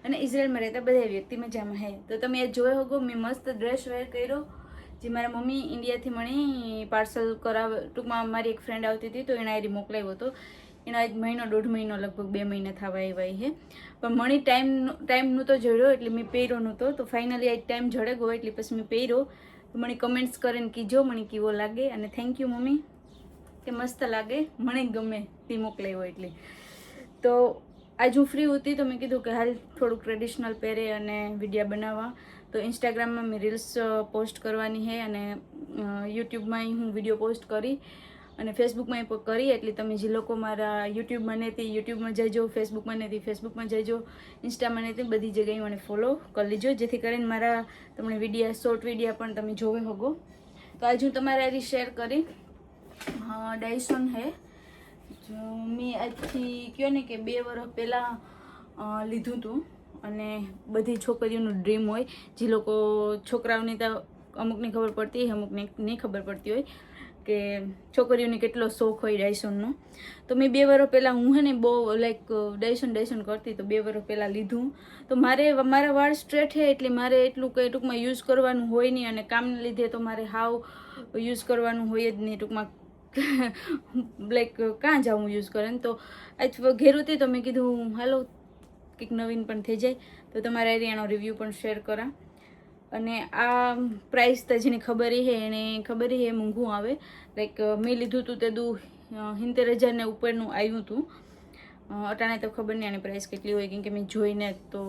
અને ઇઝરાયલમાં રહેતા બધા વ્યક્તિ મજામાં હે. તો તમે એ જોયો હોગો મેં મસ્ત ડ્રેસ વેર કર્યો જે મારા મમ્મી ઇન્ડિયાથી મને પાર્સલ ટૂંકમાં મારી એક ફ્રેન્ડ આવતી હતી તો એણે આરી મોકલાવ્યો હતો. એનો આજ મહિનો 1.5 મહિનો લગભગ 2 મહિના થવા આવ્યા છે. પણ મને ટાઈમ નહોતો જડ્યો એટલે મેં પહેર્યો નહોતો. તો ફાઇનલી આજ ટાઈમ જડે ગયો એટલે પછી મેં પહેર્યો. તો મને કમેન્ટ્સ કરીને કીજો મને કેવો લાગે. અને થેન્ક યુ મમ્મી કે મસ્ત લાગે, મને ગમે તે મોકલાવ્યો એટલે. તો આજ હું ફ્રી હતી તો મેં કીધું કે હાલ થોડુંક ટ્રેડિશનલ પહેરે અને વિડીયો બનાવવા. તો ઇન્સ્ટાગ્રામમાં મેં રીલ્સ પોસ્ટ કરવાની છે અને યુટ્યુબમાં હું વિડીયો પોસ્ટ કરી અને ફેસબુકમાં પણ કરી. એટલે તમે જે લોકો મારા યુટ્યુબમાં નથી યુટ્યુબમાં જજો, ફેસબુકમાં નથી ફેસબુકમાં જજો, ઇન્સ્ટામાં નથી બધી જગ્યાએ મને ફોલો કરી લેજો જેથી કરીને મારા તમને વિડીયો શોર્ટ વિડીયો પણ તમે જોવે હોગો. તો આજે હું તમારા આરી શેર કરી ડાયસોન હે જો મેં આજથી કહો ને કે 2 વર્ષ પહેલાં લીધું હતું. અને બધી છોકરીઓનું ડ્રીમ હોય જે લોકો છોકરાઓની તો અમુકને ખબર પડતી હોય અમુકને નહીં ખબર પડતી હોય કે છોકરીઓને કેટલો શોખ હોય ડાયસોનનો. તો મેં 2 વર્ષ પહેલાં હું હે ને બહુ લાઈક ડાયસોન કરતી. તો 2 વર્ષ પહેલાં લીધું. તો મારા વાળ સ્ટ્રેટ છે એટલે મારે એટલું કંઈ ટૂંકમાં યુઝ કરવાનું હોય નહીં અને કામને લીધે તો મારે હાવ યુઝ કરવાનું હોય જ નહીં ટૂંકમાં લાઈક કાં જાઉં યુઝ કરે ને. તો આજ ઘેર હતી તો મેં કીધું હાલો કંઈક નવીન પણ થઈ જાય તો તમારા એરિયાનો રિવ્યૂ પણ શેર કરા. અને આ પ્રાઇસ તો જેને ખબર છે એને ખબર છે મોંઘું આવે. લાઈક મેં લીધું હતું તે 70,000 ને ઉપરનું આવ્યું હતું. અટાણે તો ખબર નહીં આની પ્રાઇસ કેટલી હોય કેમ કે મેં જોઈને તો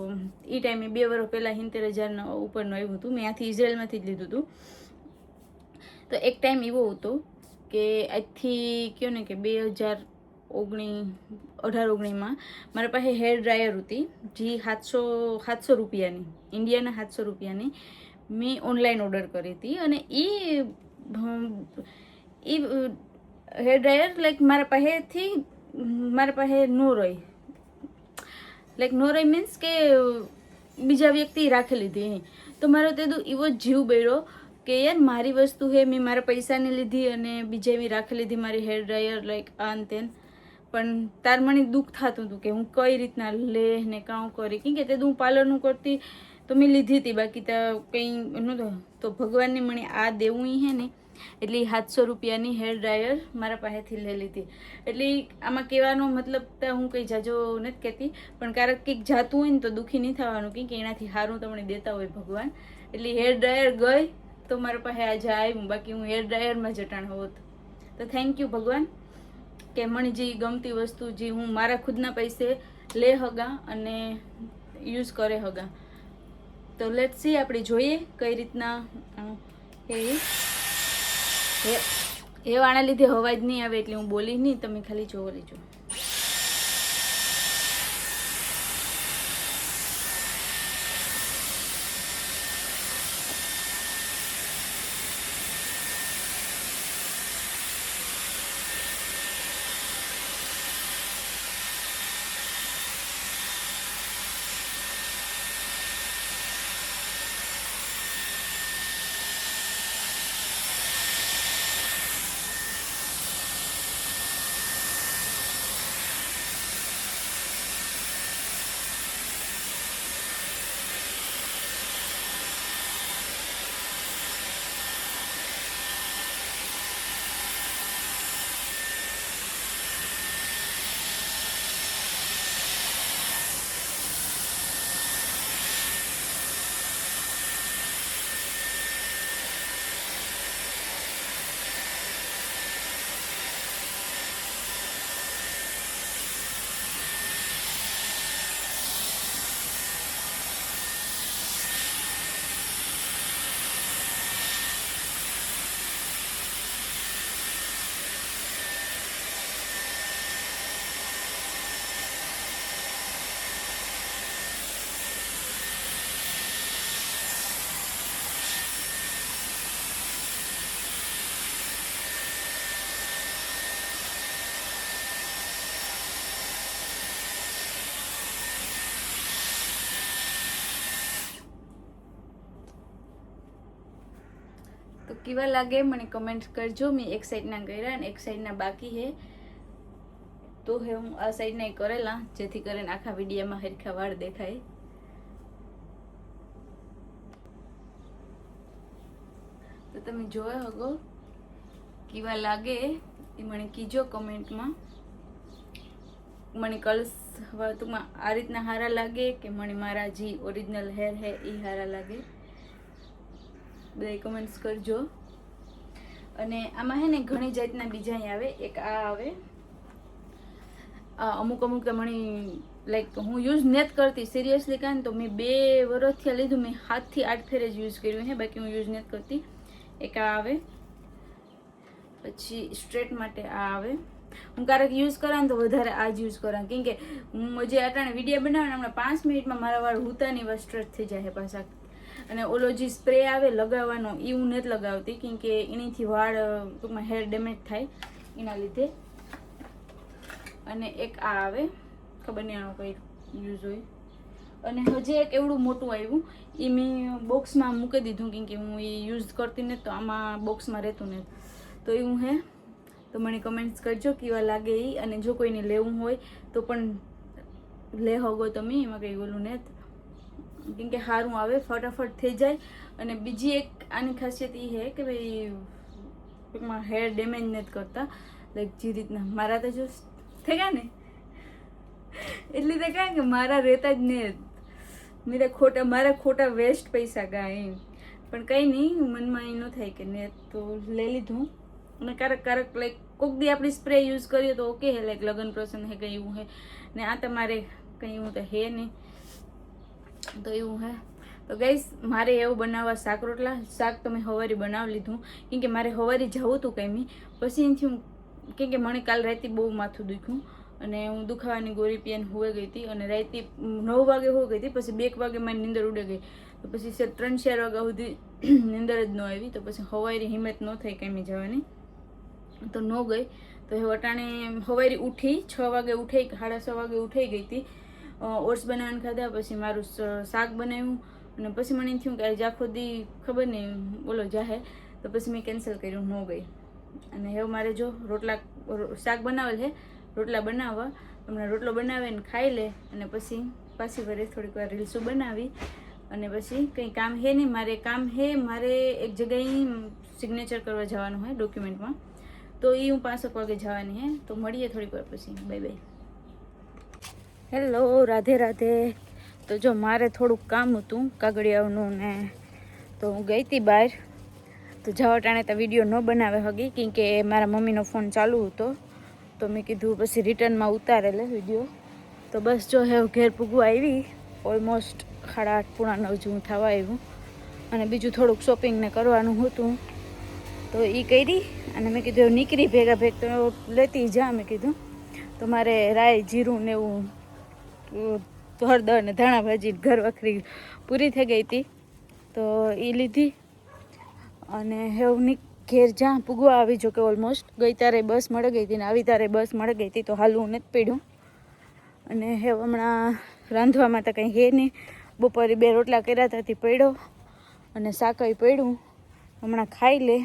એ ટાઈમે 2 વર્ષ પહેલાં 70,000 ઉપરનું આવ્યું હતું. મેં આથી ઇઝરાયલમાંથી જ લીધું હતું. તો એક ટાઈમ એવો હતો કે આજથી કહો ને કે 2018-19માં મારા પાસે હેર ડ્રાયર હતી જે 700 રૂપિયાની, ઇન્ડિયાના 700 રૂપિયાની મેં ઓનલાઈન ઓર્ડર કરી હતી. અને એ હેર ડ્રાયર લાઈક મારા પાસે નો રહી, લાઈક નો રહી મીન્સ કે બીજા વ્યક્તિ રાખી લીધી. તો મારો તે એવો જીવ બળ્યો કે યાર મારી વસ્તુ હે, મેં મારા પૈસાની લીધી અને બીજા એવી રાખી લીધી મારી હેર ડ્રાયર લાઈક આન તેન. પણ તાર મને દુઃખ થતું હતું કે હું કઈ રીતના લે ને કામ કરી કેમ કે તે હું પાર્લરનું કરતી તો મેં લીધી હતી બાકી તો કંઈ નહોતું. તો ભગવાનને મને આ દેવું હે ને એટલે 700 રૂપિયાની હેર ડ્રાયર મારા પાસેથી લઈ લીધી. એટલે આમાં કહેવાનો મતલબ તો હું કંઈ જાજો નથી કહેતી પણ ક્યારેક કંઈક જાતું હોય ને તો દુઃખી નહીં થવાનું કેમ કે એનાથી સારું તમને દેતા હોય ભગવાન. એટલે હેર ડ્રાયર ગઈ તો મારા પાસે આજે આવ્યું, બાકી હું હેર ડ્રાયરમાં જટાણ હોત. તો થેન્ક યુ ભગવાન કે મને જે ગમતી વસ્તુ જે હું મારા ખુદના પૈસે લે હગા અને યુઝ કરે હગા. તો લેટ્સ સી આપણે જોઈએ કઈ રીતના એ આના લીધે અવાજ નહીં આવે એટલે હું બોલી નહીં, તમે ખાલી જોવો લેજો. તો કેવા લાગે મને કમેન્ટ કરજો. મેં એક સાઈડના કર્યા અને એક સાઈડના બાકી છે તો હું આ સાઈડના કરેલા જેથી કરીને આખા વિડીયોમાં હરખા વાળ દેખાય. તો તમે જોયો હગો કેવા લાગે એ મને કીજો કમેન્ટમાં. મને કલર્સ ટૂંકમાં આ રીતના સારા લાગે કે મને મારા જે ઓરિજિનલ હેર હે એ સારા લાગે, બધા કમેન્ટ્સ કરજો. અને આમાં હે ને ઘણી જાતના બીજા આવે. એક આ આવે, અમુક મને લાઈક હું યુઝ નથી કરતી સિરિયસલી. કાન તો મેં 2 વર્ષથી લીધું, મેં 7 થી 8 ફેર જ યુઝ કર્યું હે, બાકી હું યુઝ નથી કરતી. એક આ આવે, પછી સ્ટ્રેટ માટે આ આવે. હું ક્યારેક યુઝ કરા ને તો વધારે આ જ યુઝ કરા, કેમ કે હું જે આટાણે વિડીયો બનાવે ને હમણાં 5 મિનિટમાં મારા વાળ હુતાની વાત સ્ટ્રેટ થઈ જાય પાછા. અને ઓલો જે સ્પ્રે આવે લગાવવાનો એ હું નથી લગાવતી, કેમ કે એનાથી વાળ ટૂંકમાં હેર ડેમેજ થાય એના લીધે. અને એક આ આવે, ખબર નહીં આનો કંઈ યુઝ હોય. અને હજી એક એવડું મોટું આવ્યું, એ મેં બોક્સમાં મૂકી દીધું, કેમ કે હું એ યુઝ કરતી નથી તો આમાં બોક્સમાં રહેતું નથી. તો એવું હે, તો મને કમેન્ટ્સ કરજો કેવા લાગે એ. અને જો કોઈને લેવું હોય તો પણ લે હોગો તમે, એમાં કંઈ ઓલું નથી, કેમ કે સારું આવે, ફટાફટ થઈ જાય. અને બીજી એક આની ખાસિયત એ છે કે ભાઈ ટૂંકમાં હેર ડેમેજ નથી કરતા. લાઈક જે રીતના મારા તો જો થઈ ગયા ને એટલે તો કાંઈ કે મારા રહેતા જ નહીં, મારા ખોટા વેસ્ટ પૈસા ગયા એમ. પણ કંઈ નહીં, મનમાં એ ન થાય કે ને તો લઈ લીધું. અને ક્યારેક લાઈક કોક દી આપણી સ્પ્રે યુઝ કરીએ તો ઓકે હે, લાઈક લગ્ન પ્રસંગ હે કંઈ એવું હે. ને આ તમારે કંઈ એવું તો હે નહીં, તો એવું હે. તો ગાઈસ મારે એવું બનાવવા શાક રોટલા. શાક તો મેં સવારે બનાવી લીધું, કેમ કે મારે સવારે જવું હતું કંઈ પછી એનાથી હું, કેમ કે મને કાલ રાતે બહુ માથું દુખ્યું અને હું દુખાવાની ગોળી પીને હોઈ ગઈ હતી. અને રાતે 9 વાગે હોઈ ગઈ હતી, પછી 2 વાગે મારી નીંદર ઉડી ગઈ. તો પછી 3-4 વાગ્યા સુધી નીંદર જ ન આવી. તો પછી સવારે હિંમત ન થઈ કંઈ જવાની, તો ન ગઈ. તો એ વટાણે સવારે ઉઠી 6 વાગે ઉઠી, 6:30 વાગે ઉઠી ગઈ હતી. ઓટ્સ બનાવીને ખાધા, પછી મારું શાક બનાવ્યું. અને પછી મને એમ થયું કે આજે આખો દી ખબર નહીં બોલો જાહે, તો પછી મેં કેન્સલ કર્યું, ન ગઈ. અને હવે મારે જો શાક બનાવેલ છે, રોટલા બનાવવા. હમણાં રોટલો બનાવીને ખાઈ લે અને પછી પાછી વરે થોડીક વાર રીલ્સો બનાવી. અને પછી કંઈ કામ હે નહીં, મારે એક જગ્યાએ સિગ્નેચર કરવા જવાનું હોય ડોક્યુમેન્ટમાં, તો એ હું 5 વાગે જવાની હે. તો મળીએ થોડીક વાર પછી, bye bye. Hello, Radhe Radhe. તો જો મારે થોડુંક કામ હતું કાગળિયાઓનું ને, તો હું ગઈ હતી બહાર. તો જવા ટાણે તો વિડીયો ન બનાવે હગી, કેમ કે મારા મમ્મીનો ફોન ચાલુ હતો. તો મેં કીધું પછી રિટર્નમાં ઉતારે લે વિડીયો. તો બસ જો હે ઘેર પૂગવા આવી, ઓલમોસ્ટ 8:30 પોણા 9 જેવું થવા આવ્યું. અને બીજું થોડુંક શોપિંગ ને કરવાનું હતું, તો એ કરી. અને મેં કીધું નીકળી ભેગા તો લેતી જા. મેં કીધું તો મારે રાઈ જીરું ને એવું હળદર ને ધાણા ભાજી ઘર વખરી પૂરી થઈ ગઈ હતી, તો એ લીધી. અને એવું ઘેર જ્યાં પૂગવા આવી, જો કે ઓલમોસ્ટ ગઈ ત્યારે બસ મળી ગઈ હતી ને આવી ત્યારે બસ મળી ગઈ હતી, તો હાલવું નથી પડ્યું. અને હવે હમણાં રાંધવામાં તો કંઈ હે નહીં. બપોરે 2 રોટલા કર્યા ત્યાંથી પડ્યો અને શાકઈ પડ્યું. હમણાં ખાઈ લે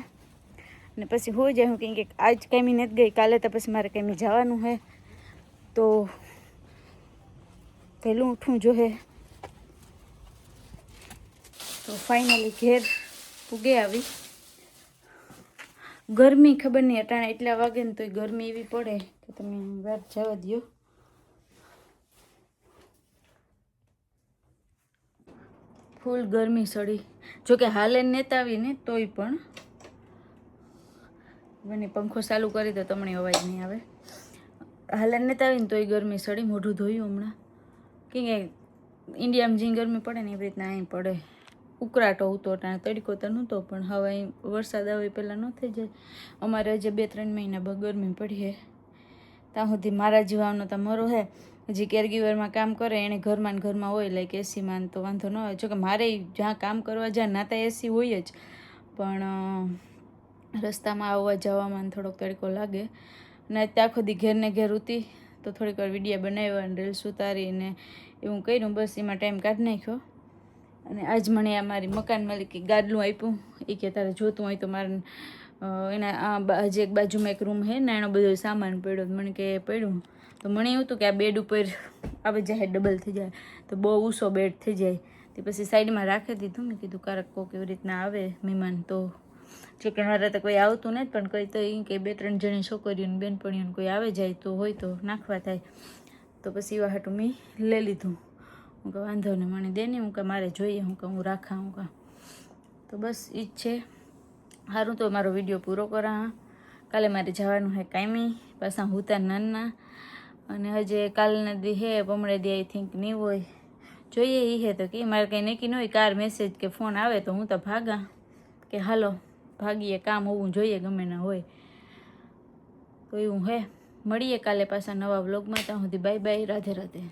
અને પછી હોઈ જાય. હું કેમ કે આજ કાંઈ નથી ગઈ, કાલે તો પછી મારે કાંઈ જવાનું છે, તો વહેલું ઉઠવું જોઈએ. તો ફાઇનલી ઘેર પૂગે આવી. ગરમી ખબર નહીં અટાણે એટલા વાગે ને તો ગરમી એવી પડે કે તમે વાત જવા દો. ફૂલ ગરમી સડી. જોકે હાલે નેતા આવીને તોય પણ મને પંખો ચાલુ કરી દો તમને અવાજ નહીં આવે. હાલે નેતા આવીને તોય ગરમી સડી. મોઢું ધોયું હમણાં, કેમ કે ઇન્ડિયામાં જે ગરમી પડે ને એવી રીતના અહીં પડે. ઉકળાટો હતો અટાણે, તડકો તો નહોતો, પણ હવે વરસાદ આવે પહેલાં ન થઈ જાય. અમારે હજી 2-3 મહિના ગરમી પડી છે. ત્યાં સુધી મારા જીવાનો તો મરો હે. હજી કેરગીવરમાં કામ કરે એને ઘરમાં ને ઘરમાં હોય, લાઈક એસીમાં, તો વાંધો ન હોય. જોકે મારે જ્યાં કામ કરવા જાય ના તો એસી હોય જ, પણ રસ્તામાં આવવા જવામાં થોડોક તડકો લાગે. અને ત્યાં સુધી ઘેર ને ઘેર ઉતી, તો થોડીક વાર વિડીયો બનાવ્યા અને રીલ્સ ઉતારીને એવું કર્યું. બસ એમાં ટાઈમ કાઢી નાખ્યો. અને આજ મને આ મારી મકાન માલિકે ગાદલું આપ્યું. એ કે તારે જોતું હોય તો મારે એના હજી એક બાજુમાં એક રૂમ છે ને, એનો બધો સામાન પડ્યો. મને કે પડ્યું, તો મને એવું હતું કે આ બેડ ઉપર આવી જાય, ડબલ થઈ જાય, તો બહુ ઊંચો બેડ થઈ જાય. તે પછી સાઈડમાં રાખી દીધું. મેં કીધું ક્યારેક કોક એવી રીતના આવે મહેમાન તો જોકે મારે તો કોઈ આવતું નથી, પણ કોઈ તો એ કે 2-3 જણી છોકરીઓને બેનપણીઓને કોઈ આવે જાય તો હોય તો નાખવા થાય. તો પછી એવા હાટું મેં લઈ લીધું. હું કહું વાંધો ને મને દે નહીં, હું કહું મારે જોઈએ, હું કહું હું રાખા, હું કહું. તો બસ એ જ છે. સારું, તો મારો વિડીયો પૂરો કરા. કાલે મારે જવાનું હે કાયમી, પાછા હુતા નાના, અને હજે કાલના દી હે, પમણે દી આઈ થિંક નહીં હોય, જોઈએ એ હે તો કે મારે કંઈ નક્કી ન હોય. કાર મેસેજ કે ફોન આવે તો હું તો ભાગા કે હાલો ભાગીએ, કામ હોવું જોઈએ ગમે ના હોય. તો એવું હે. મળીએ કાલે પાછા નવા વ્લોગમાં. ત્યાં સુધી બાય બાય, રાધે રાધે.